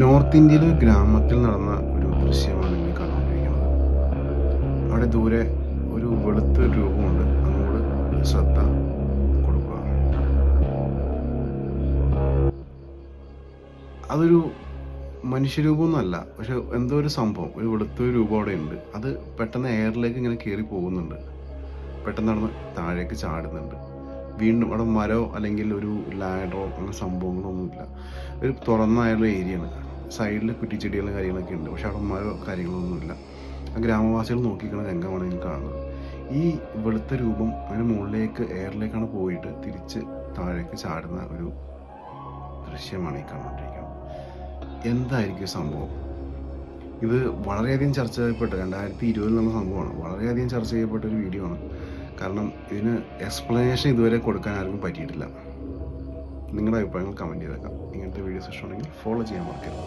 North ഇന്ത്യയിലെ ഒരു ഗ്രാമത്തിൽ നടന്ന ഒരു ദൃശ്യമാണ് നിങ്ങൾ കണ്ടുകൊണ്ടിരിക്കുന്നത്. അവിടെ ദൂരെ ഒരു വെളുത്ത രൂപമുണ്ട്. അങ്ങോട്ട് ശ്രദ്ധ കൊടുക്കുക. അതൊരു മനുഷ്യരൂപമൊന്നുമല്ല, പക്ഷെ എന്തോ ഒരു സംഭവം, ഒരു വെളുത്ത രൂപം അവിടെ ഉണ്ട്. അത് പെട്ടെന്ന് എയറിലേക്ക് ഇങ്ങനെ കയറി പോകുന്നുണ്ട്. പെട്ടെന്ന് നടന്ന് താഴേക്ക് ചാടുന്നുണ്ട്. വീണ്ടും അവിടെ മരമോ അല്ലെങ്കിൽ ഒരു ലാഡറോ അങ്ങനെ സംഭവങ്ങളൊന്നുമില്ല. ഒരു തുറന്നായുള്ള ഏരിയയാണ്. സൈഡിൽ കുറ്റിച്ചെടികളും കാര്യങ്ങളൊക്കെ ഉണ്ട്, പക്ഷെ അവിടെ മരമോ കാര്യങ്ങളൊന്നുമില്ല. ആ ഗ്രാമവാസികൾ നോക്കിക്കുന്ന രംഗമാണ് നിങ്ങൾ കാണുന്നത്. ഈ വെളുത്ത രൂപം അതിന് മുകളിലേക്ക് എയറിലേക്കാണ് പോയിട്ട് തിരിച്ച് താഴേക്ക് ചാടുന്ന ഒരു ദൃശ്യമാണ് ഈ കണ്ടുകൊണ്ടിരിക്കുന്നത്. എന്തായിരിക്കും സംഭവം? ഇത് വളരെയധികം ചർച്ച ചെയ്യപ്പെട്ട 2020 എന്നുള്ള സംഭവമാണ്. വളരെയധികം ചർച്ച ചെയ്യപ്പെട്ട ഒരു വീഡിയോ ആണ്. കാരണം ഇതിന് എക്സ്പ്ലനേഷൻ ഇതുവരെ കൊടുക്കാൻ ആർക്കും പറ്റിയിട്ടില്ല. നിങ്ങളുടെ അഭിപ്രായങ്ങൾ കമൻറ്റ് ചെയ്തേക്കാം. ഇങ്ങനത്തെ വീഡിയോസ് ഇഷ്ടമുണ്ടെങ്കിൽ ഫോളോ ചെയ്യാൻ മറക്കരുത്.